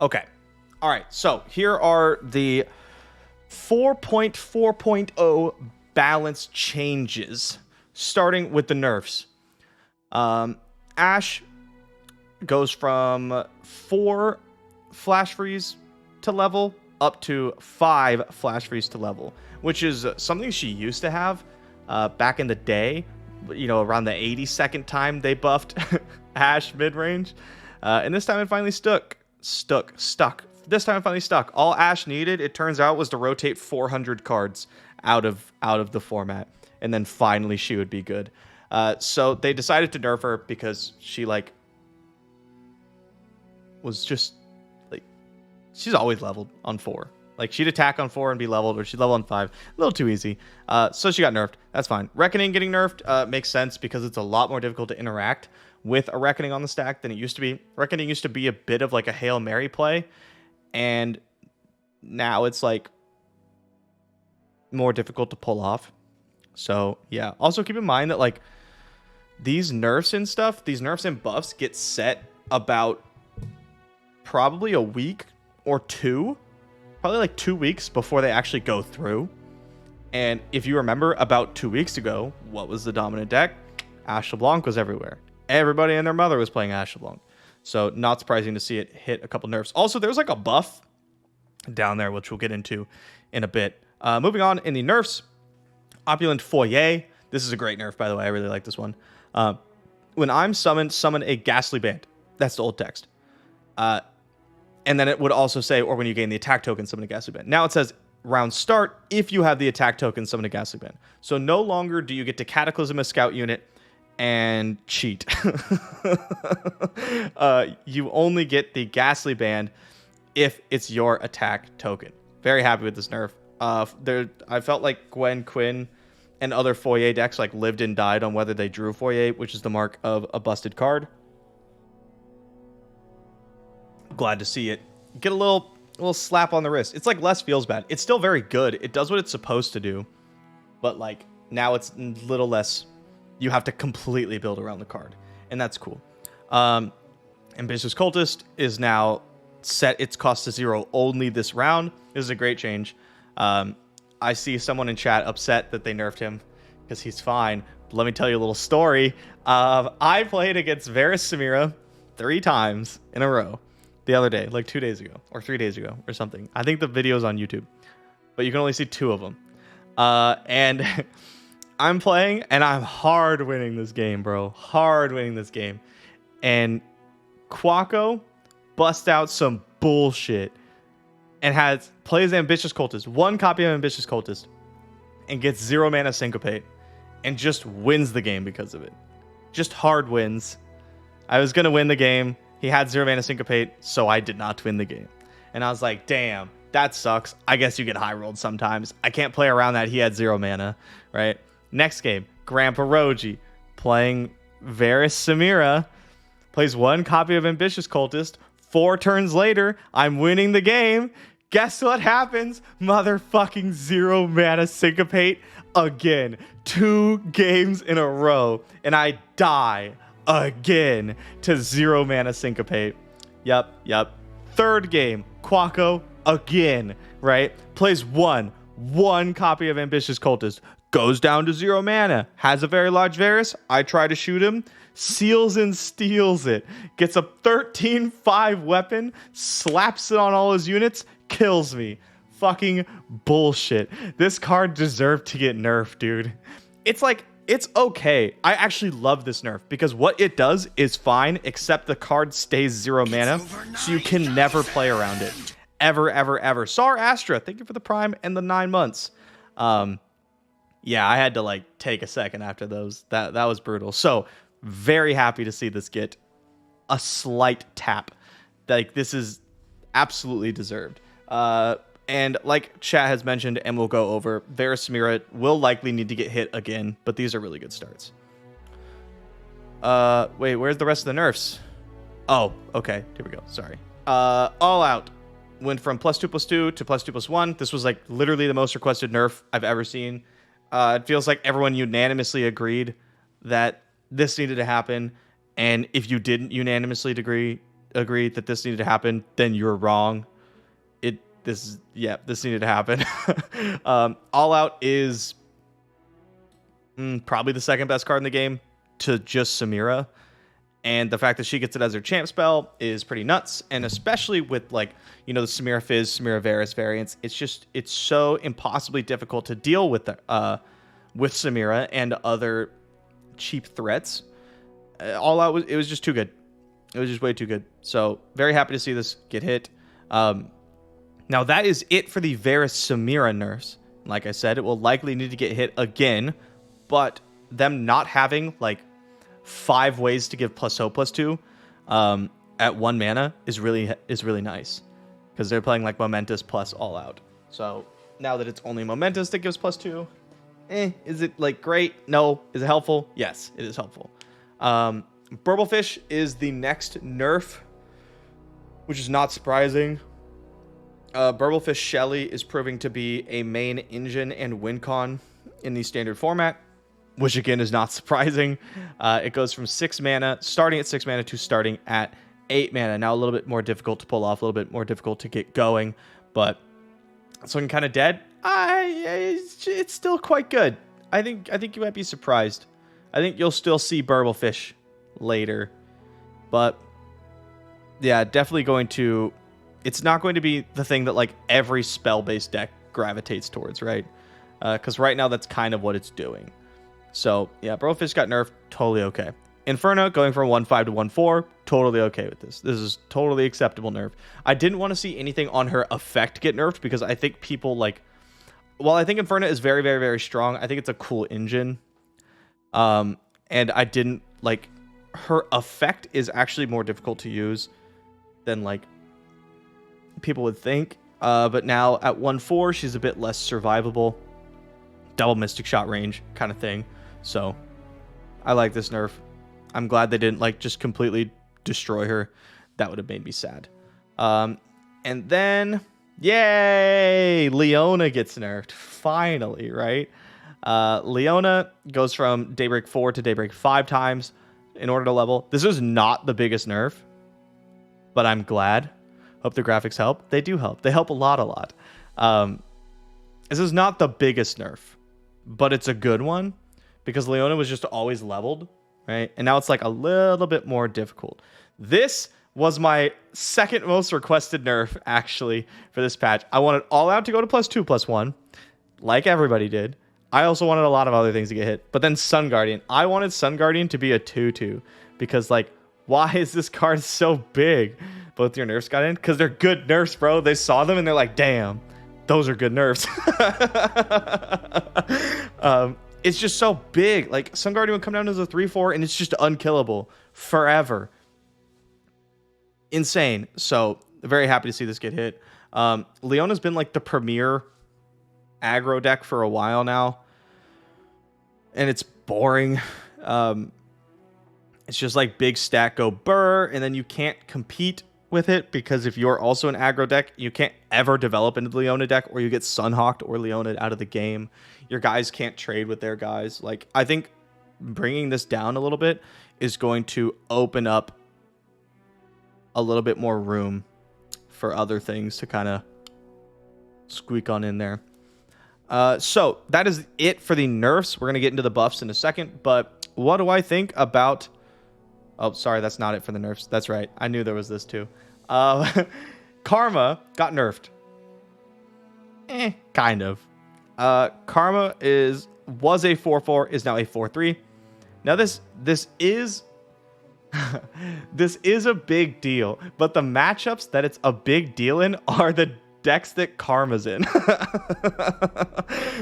Okay. All right. So here are the 4.4.0 balance changes, starting with the nerfs. Ashe goes from 4 flash freeze to level up to 5 flash freeze to level, which is something she used to have back in the day, you know, around the 82nd time they buffed Ashe mid-range. And this time it finally stuck. This time it finally stuck. All Ashe needed, it turns out, was to rotate 400 cards out of the format, and then finally she would be good. So they decided to nerf her because she was just she's always leveled on 4. She'd attack on 4 and be leveled, or she'd level on 5. A little too easy. So she got nerfed. That's fine. Reckoning getting nerfed makes sense because it's a lot more difficult to interact with a Reckoning on the stack than it used to be. Reckoning used to be a bit of a Hail Mary play, and now it's more difficult to pull off. So yeah. Also keep in mind that these nerfs and stuff, these nerfs and buffs get set about probably a week or two, probably 2 weeks before they actually go through. And if you remember, about 2 weeks ago, what was the dominant deck? Ashe LeBlanc was everywhere. Everybody and their mother was playing Ashe LeBlanc. So not surprising to see it hit a couple nerfs. Also, there's a buff down there, which we'll get into in a bit. Moving on in the nerfs, Opulent Foyer. This is a great nerf, by the way. I really like this one. When I'm summoned, summon a Ghastly Band. That's the old text. And then it would also say, or when you gain the attack token, summon a Ghastly Band. Now it says, round start, if you have the attack token, summon a Ghastly Band. So no longer do you get to Cataclysm a scout unit and cheat. You only get the Ghastly Band if it's your attack token. Very happy with this nerf. I felt like Gwen Quinn and other Foyer decks lived and died on whether they drew Foyer, which is the mark of a busted card. Glad to see it get a little slap on the wrist. It's less feels bad. It's still very good. It does what it's supposed to do, but now it's a little less. You have to completely build around the card, and that's cool. Ambitious Cultist is now set its cost to 0 only this round. This is a great change. I see someone in chat upset that they nerfed him because he's fine. But let me tell you a little story. I played against Varus Samira 3 times in a row the other day, 2 days ago or 3 days ago or something. I think the video's on YouTube, but you can only see 2 of them. And I'm playing and I'm hard winning this game, bro. Hard winning this game. And Quacko busts out some bullshit and plays Ambitious Cultist, 1 copy of Ambitious Cultist, and gets 0 mana Syncopate and just wins the game because of it. Just hard wins. I was going to win the game. He had 0 mana Syncopate, so I did not win the game. And I was like, damn, that sucks. I guess you get high rolled sometimes. I can't play around that. He had 0 mana, right? Next game, Grandpa Roji playing Varus Samira, plays 1 copy of Ambitious Cultist. 4 turns later, I'm winning the game. Guess what happens? Motherfucking 0 mana Syncopate again. 2 games in a row, and I die again to 0 mana Syncopate. Yep. Third game, Quacko again, right? Plays one copy of Ambitious Cultist, goes down to 0 mana, has a very large Varus. I try to shoot him, seals and steals it, gets a 13-5 weapon, slaps it on all his units, kills me. Fucking bullshit. This card deserved to get nerfed, dude. It's okay. I actually love this nerf because what it does is fine, except the card stays 0 mana, so you can never play around it. Ever. Sar Astra, thank you for the Prime and the 9 months. Yeah, I had to take a second after those. That was brutal. So very happy to see this get a slight tap. This is absolutely deserved. And like chat has mentioned, and we'll go over, Varus Samira will likely need to get hit again, but these are really good starts. Wait, where's the rest of the nerfs? Oh, okay. Here we go. Sorry. All Out went from +2/+2 to +2/+1. This was literally the most requested nerf I've ever seen. It feels like everyone unanimously agreed that this needed to happen. And if you didn't unanimously agree, agree that this needed to happen, then you're wrong. This needed to happen. All Out is probably the second best card in the game to just Samira. And the fact that she gets it as her champ spell is pretty nuts. And especially with, like, you know, the Samira Fizz, Samira Varus variants, it's so impossibly difficult to deal with Samira and other cheap threats. All Out it was just too good. It was just way too good. So very happy to see this get hit. Now that is it for the Varus Samira nerfs. Like I said, it will likely need to get hit again, but them not having like 5 ways to give +0/+2 at 1 mana is really nice, because they're playing like Momentous plus All Out. So now that it's only Momentous that gives +2, is it like great? No. Is it helpful? Yes, it is helpful. Burblefish is the next nerf, which is not surprising. Burblefish Shelly is proving to be a main engine and win con in the standard format, which again is not surprising. It goes from 6 mana, starting at 6 mana, to starting at 8 mana. Now a little bit more difficult to pull off, a little bit more difficult to get going, but it's looking kind of dead. It's still quite good. I think you might be surprised. I think you'll still see Burblefish later, but yeah, definitely going to. It's not going to be the thing that like every spell-based deck gravitates towards, right? Because right now that's kind of what it's doing. So yeah, Burblefish got nerfed, totally okay. Inferno going from 1/5 to 1/4, totally okay with this. This is totally acceptable nerf. I didn't want to see anything on her effect get nerfed, because I think people like. While I think Inferno is very, very, very strong, I think it's a cool engine. And I didn't like her effect is actually more difficult to use than like people would think. But now at 1/4, she's a bit less survivable. Double Mystic Shot range kind of thing. So I like this nerf. I'm glad they didn't like just completely destroy her. That would have made me sad. And then, yay! Leona gets nerfed. Finally, right? Leona goes from Daybreak 4 to Daybreak 5 times in order to level. This is not the biggest nerf, but I'm glad. Hope the graphics help. They do help. They help a lot. This is not the biggest nerf, but it's a good one, because Leona was just always leveled, right? And now it's like a little bit more difficult. This was my second most requested nerf, actually, for this patch. I wanted All Out to go to +2/+1, like everybody did. I also wanted a lot of other things to get hit. But then Sun Guardian. I wanted Sun Guardian to be a 2/2, because, like, why is this card so big? Both your nerfs got in? Because they're good nerfs, bro. They saw them and they're like, damn, those are good nerfs. It's just so big. Like, Sun Guardian would come down as a 3/4 and it's just unkillable forever. Insane. So, very happy to see this get hit. Leona's been like the premier aggro deck for a while now, and it's boring. It's just like big stack, go burr, and then you can't compete with it, because if you're also an aggro deck, you can't ever develop into the Leona deck, or you get Sunhawked or Leona out of the game. Your guys can't trade with their guys. Like, I think bringing this down a little bit is going to open up a little bit more room for other things to kind of squeak on in there. So that is it for the nerfs. We're going to get into the buffs in a second, but what do I think about... Oh, sorry, that's not it for the nerfs. That's right. I knew there was this too. Karma got nerfed. Kind of. Karma was a 4/4, is now a 4/3. Now this is this is a big deal, but the matchups that it's a big deal in are the decks that Karma's in.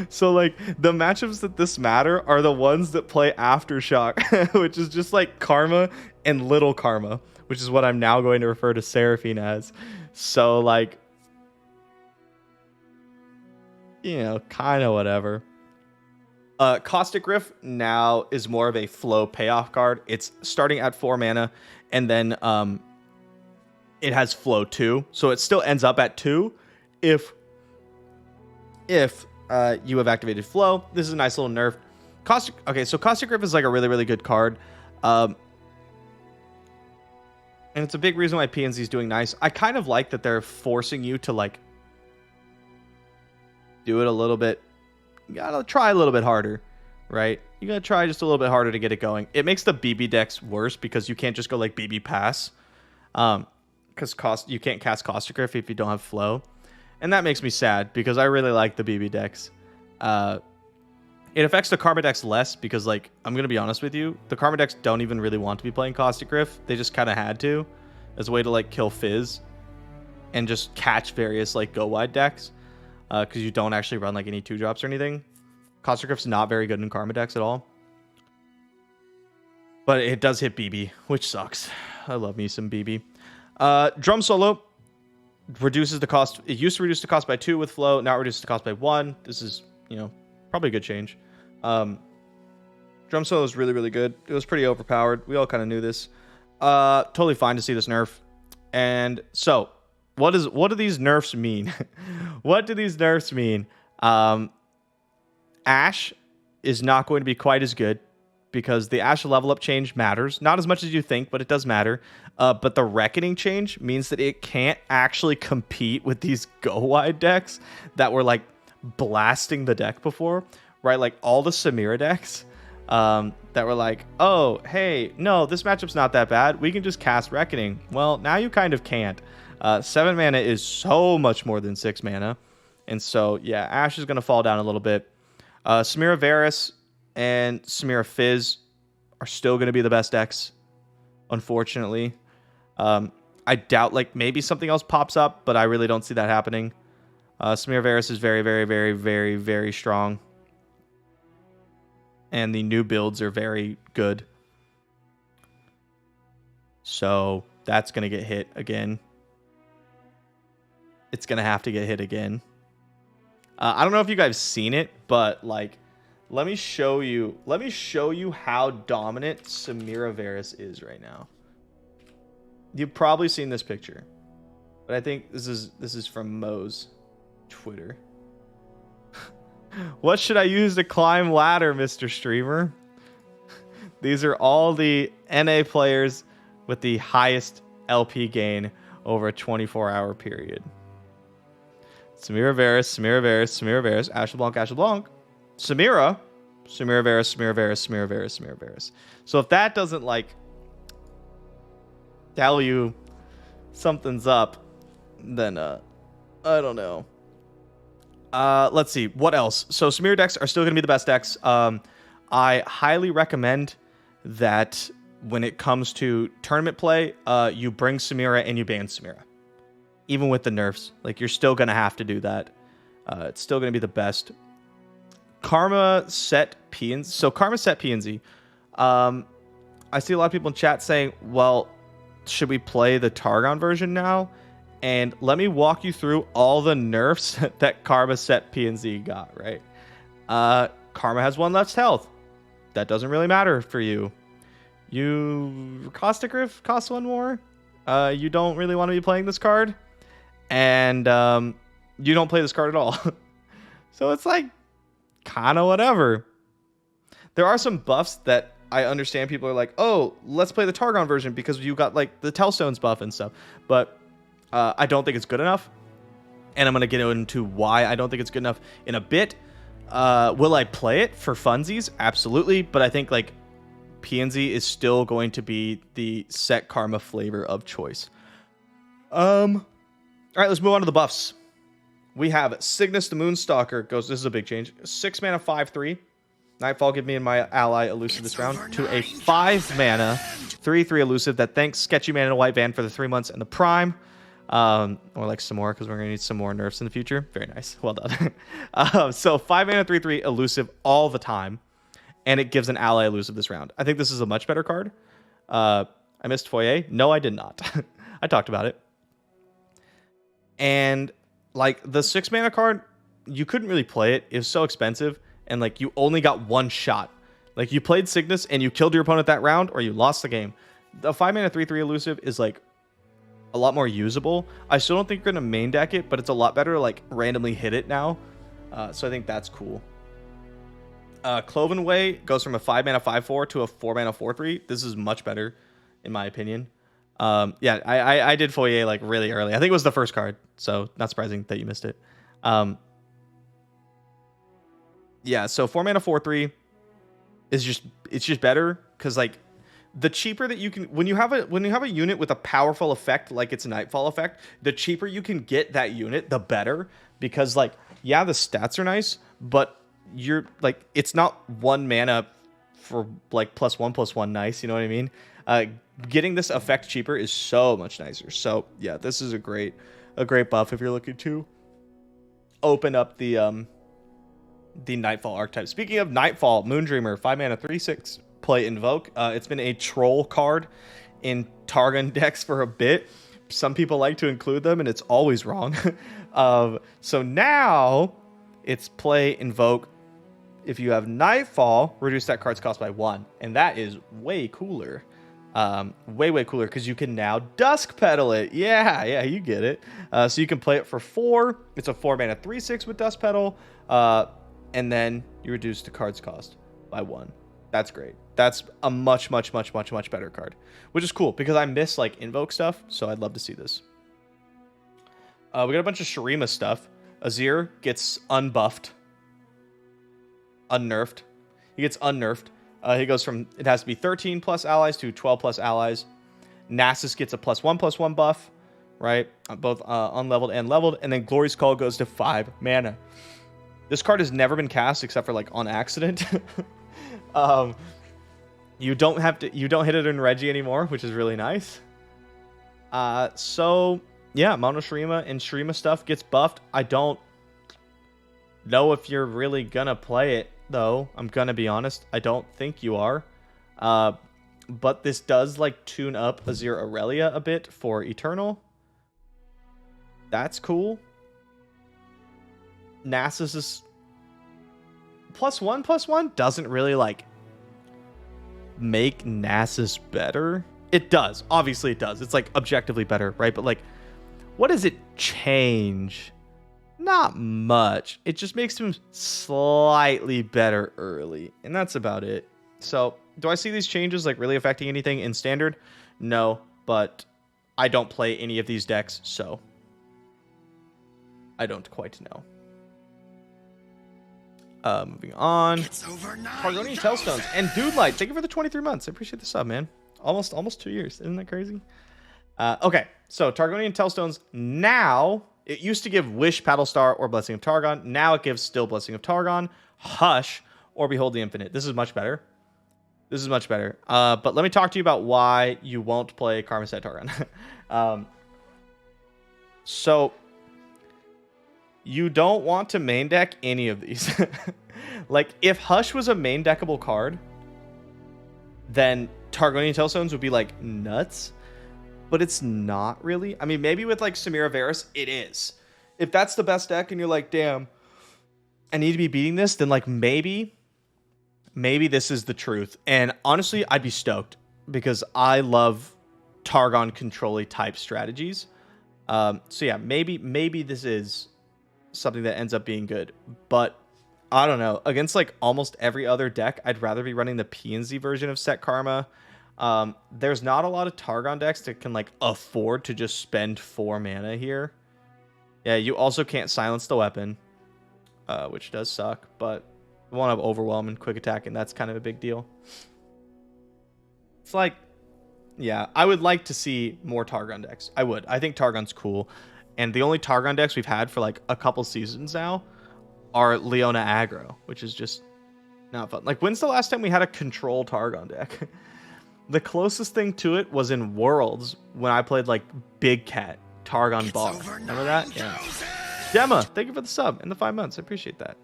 So like the matchups that this matter are the ones that play Aftershock, which is just like Karma and Little Karma, which is what I'm now going to refer to Seraphine as. So like, you know, kind of whatever. Caustic Rift now is more of a flow payoff card. It's starting at 4 mana, and then it has flow 2, so it still ends up at 2 if you have activated flow. This is a nice little nerf. So Caustic Rift is like a really, really good card. And it's a big reason why PNZ is doing nice. I kind of like that they're forcing you to, like, do it a little bit. You gotta try a little bit harder, right? You gotta try just a little bit harder to get it going. It makes the BB decks worse because you can't just go, like, BB pass. Because you can't cast Caustic Rift if you don't have flow. And that makes me sad because I really like the BB decks. It affects the Karma decks less because, like, I'm going to be honest with you, the Karma decks don't even really want to be playing Caustic Rift. They just kind of had to as a way to, like, kill fizz and just catch various, like, go wide decks because you don't actually run, like, any 2-drops or anything. Caustic Rift's not very good in Karma decks at all. But it does hit BB, which sucks. I love me some BB. Drum Solo reduces the cost. It used to reduce the cost by 2 with flow. Now it reduces the cost by 1. This is, you know, probably a good change. Drum Solo is really, really good. It was pretty overpowered. We all kind of knew this. Totally fine to see this nerf. And so, what do these nerfs mean? What do these nerfs mean? Ashe is not going to be quite as good because the Ashe level up change matters. Not as much as you think, but it does matter. But the Reckoning change means that it can't actually compete with these go-wide decks that were, like, blasting the deck before, right? Like, all the Samira decks that were like, oh, hey, no, this matchup's not that bad. We can just cast Reckoning. Well, now you kind of can't. 7 mana is so much more than 6 mana. And so, yeah, Ashe is going to fall down a little bit. Samira Varus and Samira Fizz are still going to be the best decks, unfortunately. I doubt, like, maybe something else pops up, but I really don't see that happening. Samira Varus is very, very, very, very, very strong. And the new builds are very good. So that's going to get hit again. It's going to have to get hit again. I don't know if you guys have seen it, but, like, let me show you how dominant Samira Varus is right now. You've probably seen this picture, but I think this is from Mo's Twitter. What should I use to climb ladder, Mr. Streamer? These are all the NA players with the highest LP gain over a 24-hour period. Samira Varus, Samira Varus, Samira Varus, Ashe LeBlanc, Ashe LeBlanc, Samira Varus, Samira Varus, Samira Varus, Samira Varus. So if that doesn't, like, tell you something's up, then I don't know. Let's see what else. So Samira decks are still going to be the best decks. I highly recommend that when it comes to tournament play, you bring Samira and you ban Samira. Even with the nerfs, like, you're still going to have to do that. It's still going to be the best. Karma set PNZ. So Karma set PNZ. I see a lot of people in chat saying, well, should we play the Targon version now? And let me walk you through all the nerfs that Karma set PNZ got, right? Karma has 1 less health. That doesn't really matter for you. Caustic Rift costs 1 more. You don't really want to be playing this card. And you don't play this card at all. So it's like kind of whatever. There are some buffs that I understand people are like, oh, let's play the Targon version because you got, like, the Tellstones buff and stuff. But I don't think it's good enough. And I'm going to get into why I don't think it's good enough in a bit. Will I play it for funsies? Absolutely. But I think, like, PNZ is still going to be the set Karma flavor of choice. All right, let's move on to the buffs. We have Cygnus the Moonstalker goes. This is a big change. 6 mana, 5/3. Nightfall give me and my ally elusive this round to a 5 mana, 3/3 elusive that thanks Sketchy Man in a White Van for the 3 months and the Prime. Or like some more because we're gonna need some more nerfs in the future. Very nice, well done. So 5 mana, 3/3 elusive all the time, and it gives an ally elusive this round. I think this is a much better card. I missed Foyer. No, I did not. I talked about it. And, like, the 6 mana card, you couldn't really play it. It was so expensive. And, like, you only got 1 shot. Like, you played Cygnus and you killed your opponent that round or you lost the game. The 5 mana 3/3 elusive is, like, a lot more usable. I still don't think you're going to main deck it, but it's a lot better to, like, randomly hit it now. So I think that's cool. Cloven Way goes from a 5 mana 5/4 to a 4 mana 4/3. This is much better, in my opinion. Yeah, I did foyer like really early. I think it was the first card, so not surprising that you missed it. Yeah, so 4 mana 4/3 is just better because like the cheaper that you can when you have a unit with a powerful effect like it's a Nightfall effect, the cheaper you can get that unit, the better. Because like yeah, the stats are nice, but you're like it's not 1 mana for like +1/+1 nice. You know what I mean? Getting this effect cheaper is so much nicer. So yeah, this is a great buff if you're looking to open up the Nightfall archetype. Speaking of Nightfall, Moondreamer, 5 mana 3/6, play Invoke. It's been a troll card in Targon decks for a bit. Some people like to include them, and it's always wrong. So now it's play Invoke. If you have Nightfall, reduce that card's cost by 1, and that is way cooler. Way cooler because you can now Dusk Petal it. Yeah, you get it. So you can play it for 4. It's a 4 mana 3/6 with Dusk Petal. And then you reduce the card's cost by 1. That's great. That's a much better card, which is cool because I miss like Invoke stuff, so I'd love to see this. We got a bunch of shurima stuff. Azir gets unbuffed, unnerfed. He gets unnerfed. He goes from it has to be 13 plus allies to 12 plus allies. Nasus gets a +1/+1 buff, right? Both unleveled and leveled, and then Glory's Call goes to 5 mana. This card has never been cast except for like on accident. You don't hit it in Reggie anymore, which is really nice. So yeah, Mono Shurima and Shurima stuff gets buffed. I don't know if you're really gonna play it though. I'm gonna be honest. I don't think you are. But this does like tune up Azir Aurelia a bit for Eternal. That's cool. Nasus's +1/+1 doesn't really like make Nasus better. It does. Obviously it does. It's like objectively better, right? But like, what does it change? Not much. It just makes him slightly better early, and that's about it. So do I see these changes like really affecting anything in Standard? No, but I don't play any of these decks, so I don't quite know. Moving on. Targonian Tailstones and Dude Light. Thank you for the 23 months. I appreciate the sub, man. Almost 2 years. Isn't that crazy? Okay, so Targonian Tailstones now. It used to give Wish, Paddlestar, or Blessing of Targon. Now it gives still Blessing of Targon, Hush, or Behold the Infinite. This is much better. But let me talk to you about why you won't play Karmaset Targon. So you don't want to main deck any of these. Like, if Hush was a main deckable card, then Targonian Tailstones would be, like, nuts. But it's not really. I mean, maybe with, like, Samira Varus, it is. If that's the best deck and you're like, damn, I need to be beating this, then, like, maybe this is the truth. And honestly, I'd be stoked because I love Targon control-y type strategies. So, yeah, maybe this is something that ends up being good, but I don't know. Against like almost every other deck, I'd rather be running the P&Z version of Set Karma. There's not a lot of Targon decks that can like afford to just spend 4 mana here. Yeah, you also can't silence the weapon, which does suck, but you want to have Overwhelm and Quick Attack, and that's kind of a big deal. It's like, yeah, I would like to see more Targon decks. I would. I think Targon's cool. And the only Targon decks we've had for like a couple seasons now are Leona aggro, which is just not fun. Like, when's the last time we had a control Targon deck? The closest thing to it was in Worlds when I played like Big Cat Targon Bar. Remember that? Yeah. Gemma, thank you for the sub and the 5 months. I appreciate that.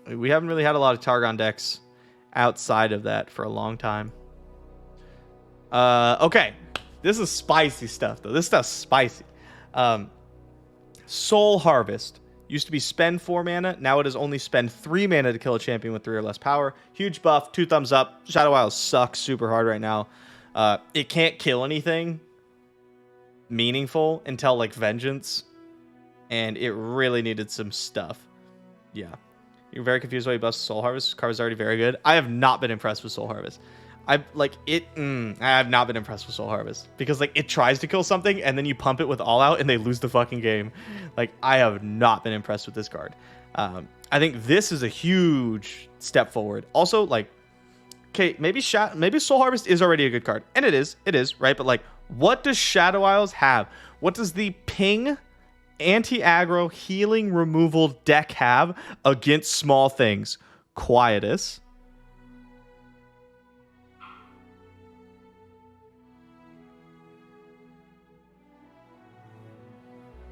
We haven't really had a lot of Targon decks outside of that for a long time. Okay. This is spicy stuff, though. This stuff's spicy. Soul Harvest used to be spend 4 mana. Now it is only spend 3 mana to kill a champion with 3 or less power. Huge buff. 2 thumbs up. Shadow Isles sucks super hard right now. It can't kill anything meaningful until like Vengeance, and it really needed some stuff. Yeah. You're very confused why you buffed Soul Harvest. This card is already very good. I have not been impressed with Soul Harvest. I like it. I have not been impressed with Soul Harvest because like it tries to kill something and then you pump it with all out and they lose the fucking game. Like I have not been impressed with this card. I think this is a huge step forward. Also, like, okay, maybe Soul Harvest is already a good card, and it is, right? But like, what does Shadow Isles have? What does the ping anti-aggro healing removal deck have against small things? Quietus.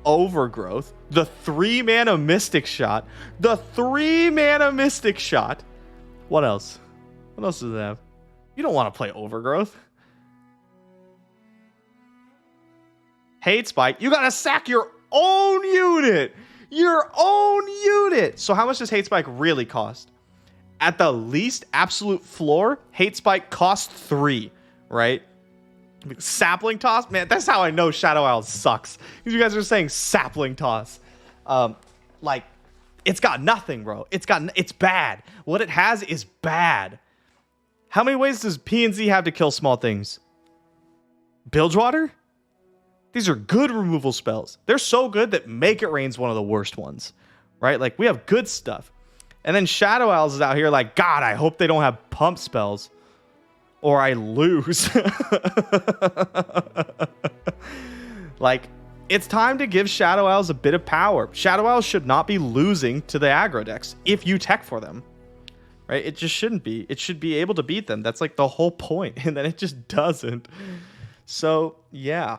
Overgrowth, the 3-mana Mystic Shot, What else? What else does it have? You don't want to play Overgrowth. Hate Spike. You gotta sack your own unit. So how much does Hate Spike really cost? At the least absolute floor, Hate Spike costs 3, right? Sapling Toss, man, that's how I know Shadow Isles sucks. You guys are saying Sapling Toss. Like, it's got nothing, bro. It's bad. What it has is bad. How many ways does PNZ have to kill small things? Bilgewater? These are good removal spells. They're so good that Make It Rain's one of the worst ones, right? Like, we have good stuff. And then Shadow Isles is out here like, God, I hope they don't have pump spells. Or I lose. Like, it's time to give Shadow Isles a bit of power. Shadow Isles should not be losing to the aggro decks if you tech for them. Right? It just shouldn't be. It should be able to beat them. That's like the whole point. And then it just doesn't. So, yeah.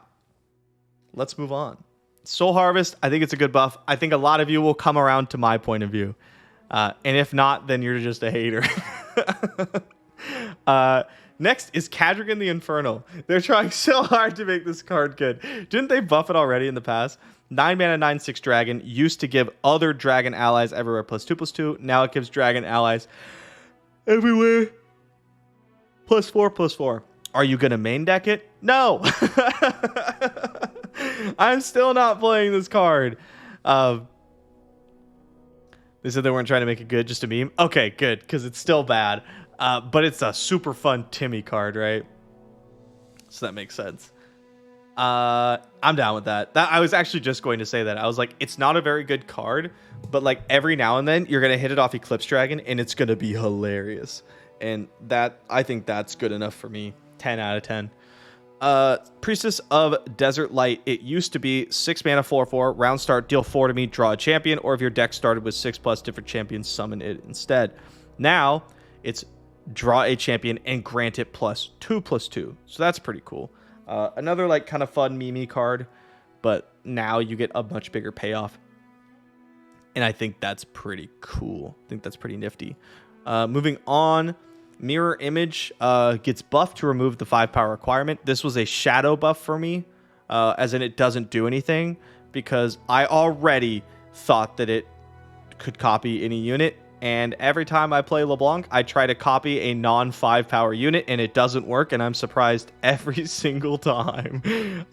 Let's move on. Soul Harvest, I think it's a good buff. I think a lot of you will come around to my point of view. And if not, then you're just a hater. Next is Cadrigan the Infernal. They're trying so hard to make this card good. Didn't they buff it already in the past? 9 mana, 9/6 dragon. Used to give other dragon allies everywhere +2/+2. Now it gives dragon allies everywhere +4/+4. Are you going to main deck it? No. I'm still not playing this card. They said they weren't trying to make it good, just a meme. Okay, good, because it's still bad. But it's a super fun Timmy card, right? So that makes sense. I'm down with that. I was actually just going to say that. I was like, it's not a very good card, but like every now and then you're going to hit it off Eclipse Dragon and it's going to be hilarious. And that, I think that's good enough for me. 10 out of 10. Priestess of Desert Light. It used to be 6 mana 4/4. Round start, deal 4 to me, draw a champion. Or if your deck started with 6+ different champions, summon it instead. Now, it's draw a champion and grant it +2/+2. So that's pretty cool. Another like kind of fun meme card, but now you get a much bigger payoff. And I think that's pretty cool. I think that's pretty nifty. Moving on, Mirror Image gets buffed to remove the 5-power requirement. This was a shadow buff for me, as in it doesn't do anything, because I already thought that it could copy any unit. And every time I play LeBlanc, I try to copy a non-5-power unit, and it doesn't work, and I'm surprised every single time.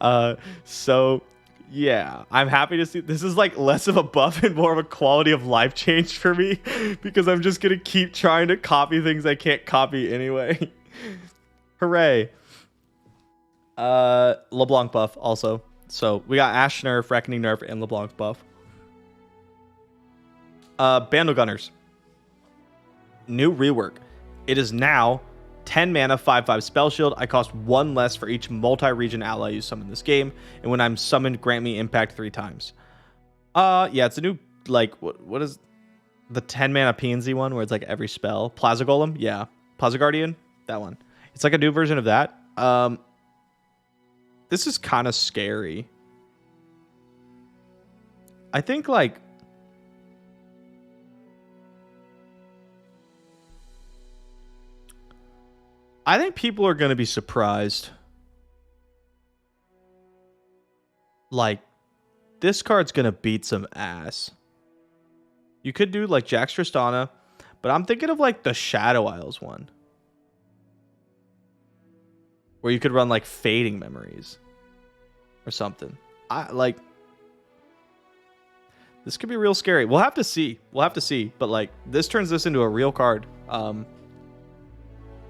So, yeah, I'm happy to see. This is like less of a buff and more of a quality of life change for me, because I'm just going to keep trying to copy things I can't copy anyway. Hooray. LeBlanc buff also. So, we got Ash nerf, Reckoning nerf, and LeBlanc buff. Bandle Gunners. New rework. It is now 10 mana, 5/5 spell shield. I cost 1 less for each multi-region ally you summon this game. And when I'm summoned, grant me impact 3 times. Yeah, it's a new, like, what is the 10 mana PNZ one where it's like every spell? Plaza Golem? Yeah. Plaza Guardian? That one. It's like a new version of that. This is kind of scary. I think, like, I think people are going to be surprised. Like, this card's going to beat some ass. You could do, like, Jax Tristana, but I'm thinking of, like, the Shadow Isles one. Where you could run, like, Fading Memories. Or something. This could be real scary. We'll have to see. But, like, this turns this into a real card.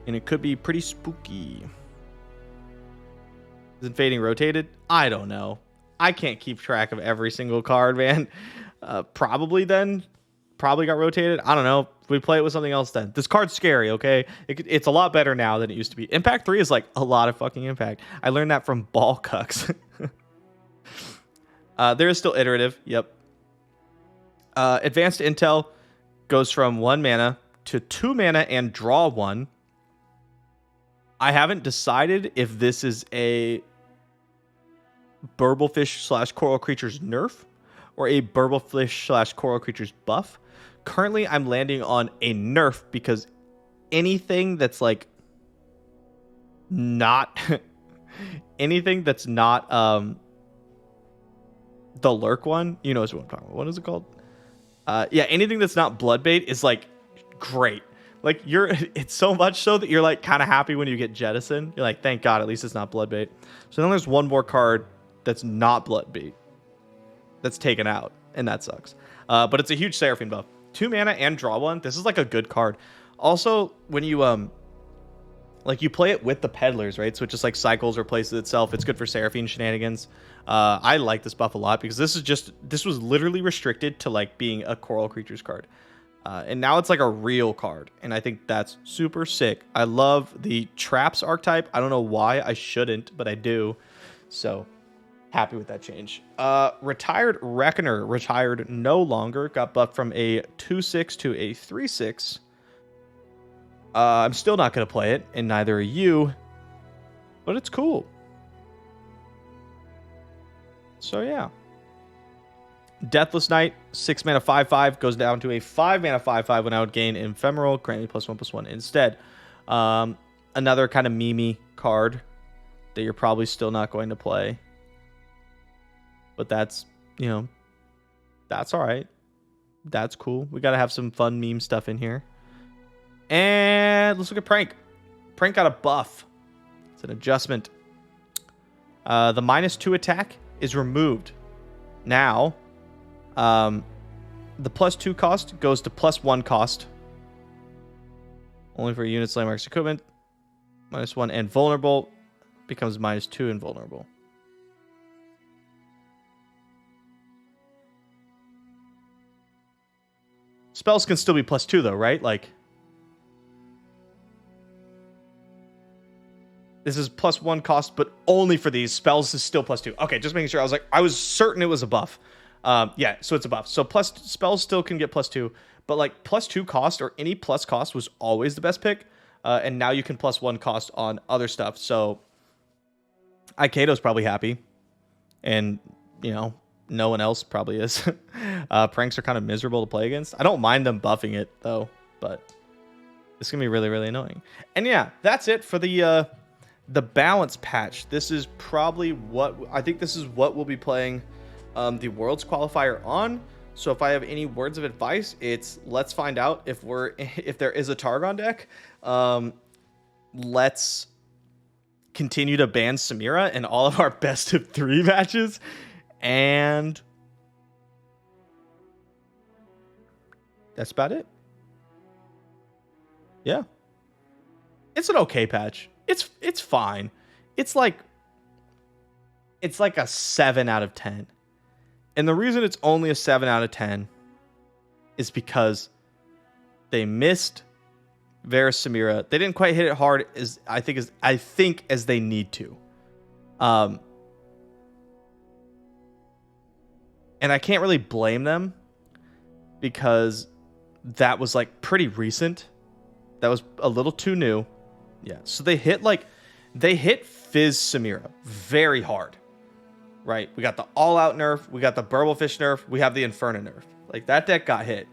And it could be pretty spooky. Isn't Fading rotated? I don't know. I can't keep track of every single card, man. Probably got rotated. I don't know. We play it with something else then. This card's scary, okay? It's a lot better now than it used to be. Impact 3 is like a lot of fucking impact. I learned that from Ball Cucks. There is still iterative. Yep. Advanced Intel goes from 1 mana to 2 mana and draw 1. I haven't decided if this is a Burblefish / Coral Creatures nerf or a Burblefish / Coral Creatures buff. Currently, I'm landing on a nerf because anything that's like not anything that's not the lurk one, you know what I'm talking about. What is it called? Yeah, anything that's not Bloodbait is like great. Like it's so much so that you're like kind of happy when you get Jettison. You're like, thank God, at least it's not Bloodbait. So then there's one more card that's not Bloodbait that's taken out, and that sucks. But it's a huge Seraphine buff. 2 mana and draw 1. This is like a good card. Also, when you like you play it with the peddlers, right? So it just like cycles, replaces itself. It's good for Seraphine shenanigans. I like this buff a lot because this was literally restricted to like being a Coral Creatures card. And now it's like a real card, and I think that's super sick. I love the Traps archetype. I don't know why I shouldn't, but I do. So happy with that change. Retired Reckoner, retired no longer. Got buffed from a 2/6 to a 3/6. I'm still not going to play it, and neither are you, but it's cool. So yeah. Deathless Knight, 6 mana 5/5 goes down to a 5 mana 5/5 when I would gain Ephemeral, grant me +1/+1 instead. Another kind of memey card that you're probably still not going to play. But that's, you know, that's all right. That's cool. We got to have some fun meme stuff in here. And let's look at Prank. Prank got a buff. It's an adjustment. The -2 attack is removed. Now, the +2 cost goes to +1 cost. Only for units, landmarks, equipment. -1 and vulnerable becomes -2 and vulnerable. Spells can still be +2 though, right? Like, this is +1 cost, but only for these. Spells is still +2. Okay, just making sure. I was certain it was a buff. Yeah, so it's a buff. So spells still can get +2, but like +2 cost or any plus cost was always the best pick. And now you can +1 cost on other stuff. So Aikato's probably happy, and you know, no one else probably is. Pranks are kind of miserable to play against. I don't mind them buffing it though, but it's gonna be really, really annoying. And yeah, that's it for the balance patch. This is probably what I think this is what we'll be playing the Worlds qualifier on. So if I have any words of advice, it's let's find out if there is a Targon deck. Let's continue to ban Samira in all of our best of 3 matches, and that's about it. Yeah, it's an okay patch. It's fine. It's like a 7 out of 10. And the reason it's only a 7 out of 10 is because they missed Varus Samira. They didn't quite hit it hard as I think as they need to. And I can't really blame them because that was like pretty recent. That was a little too new. Yeah. So they hit fizz Samira very hard. Right? We got the all-out nerf, we got the Burblefish nerf, we have the Inferno nerf. Like, that deck got hit.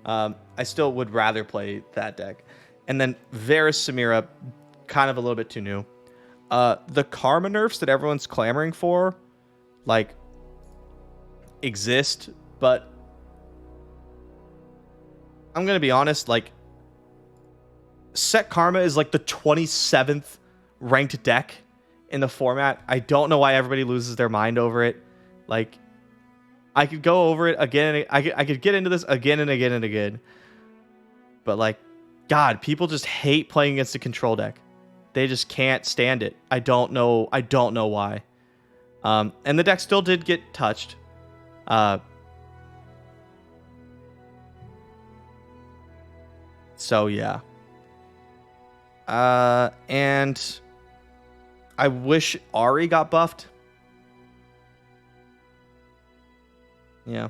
I still would rather play that deck. And then Varus Samira, kind of a little bit too new. The Karma nerfs that everyone's clamoring for, like, exist, but I'm going to be honest, like, Set Karma is like the 27th ranked deck in the format. I don't know why everybody loses their mind over it. Like, I could go over it again. I could get into this again and again and again. But like, God, people just hate playing against the control deck. They just can't stand it. I don't know why. And the deck still did get touched. So yeah. And I wish Ahri got buffed. Yeah.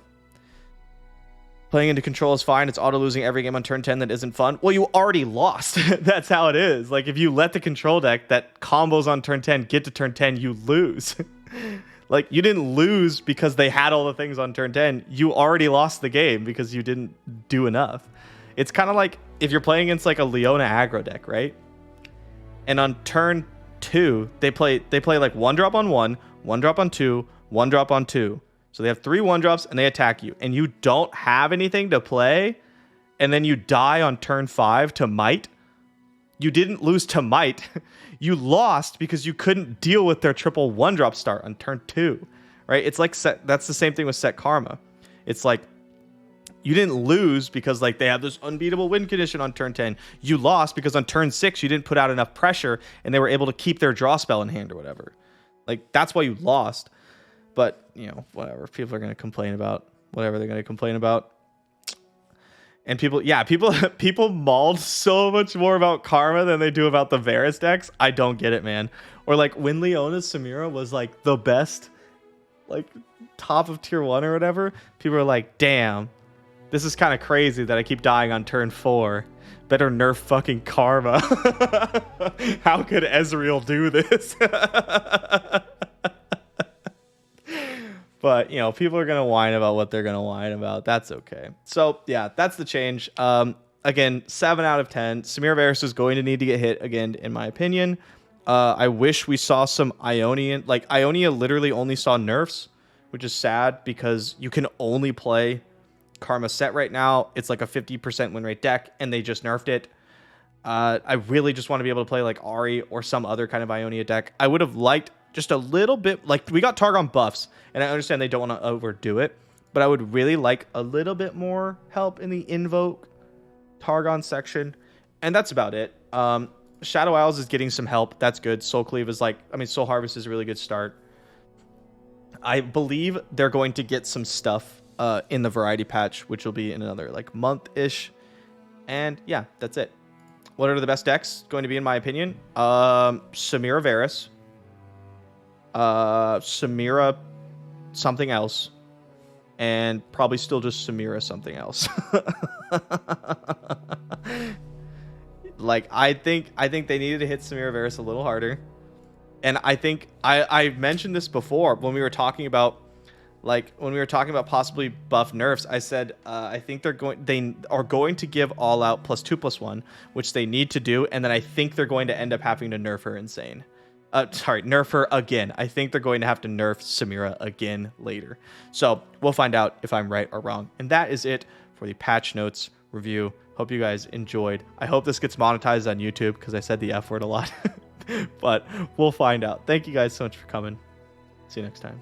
Playing into control is fine. It's auto-losing every game on turn 10 that isn't fun. Well, you already lost. That's how it is. Like, if you let the control deck that combos on turn 10 get to turn 10, you lose. Like, you didn't lose because they had all the things on turn 10. You already lost the game because you didn't do enough. It's kind of like if you're playing against, like, a Leona aggro deck, right? And on turn 2, they play like 1-drop on 1, 1-drop on 2, 1-drop on 2. So they have 3 1-drops and they attack you. And you don't have anything to play. And then you die on turn 5 to Might. You didn't lose to Might. You lost because you couldn't deal with their triple 1-drop start on turn 2. Right? It's like that's the same thing with Set Karma. It's like you didn't lose because like they have this unbeatable win condition on turn 10. You lost because on turn 6 you didn't put out enough pressure and they were able to keep their draw spell in hand or whatever. Like that's why you lost. But, you know, whatever. People are going to complain about whatever they're going to complain about. And people mauled so much more about Karma than they do about the Varus decks. I don't get it, man. Or like when Leona's Samira was like the best, like top of tier 1 or whatever, people are like, damn, this is kind of crazy that I keep dying on turn 4. Better nerf fucking Karma. How could Ezreal do this? But, you know, people are going to whine about what they're going to whine about. That's okay. So, yeah, that's the change. Again, 7 out of 10. Samira Varus is going to need to get hit again, in my opinion. I wish we saw some Ionian. Like, Ionia literally only saw nerfs, which is sad because you can only play Karma Set right now. It's like a 50% win rate deck, and they just nerfed it. I really just want to be able to play, like, Ahri or some other kind of Ionia deck. I would have liked just a little bit, like we got Targon buffs, and I understand they don't want to overdo it, but I would really like a little bit more help in the invoke Targon section, and that's about it. Shadow Isles is getting some help. That's good. Soul Cleave is Soul Harvest is a really good start. I believe they're going to get some stuff in the variety patch, which will be in another like month-ish, and yeah, that's it. What are the best decks going to be, in my opinion? Samira Varus. Samira something else, and probably still just Samira something else. Like I think they needed to hit Samira Varus a little harder, and I think I mentioned this before when we were talking about possibly buff nerfs. I said I think they are going to give All Out +2/+1, which they need to do, and then I think they're going to end up having to nerf her insane. Nerf her again. I think they're going to have to nerf Samira again later. So we'll find out if I'm right or wrong. And that is it for the patch notes review. Hope you guys enjoyed. I hope this gets monetized on YouTube because I said the F word a lot. But we'll find out. Thank you guys so much for coming. See you next time.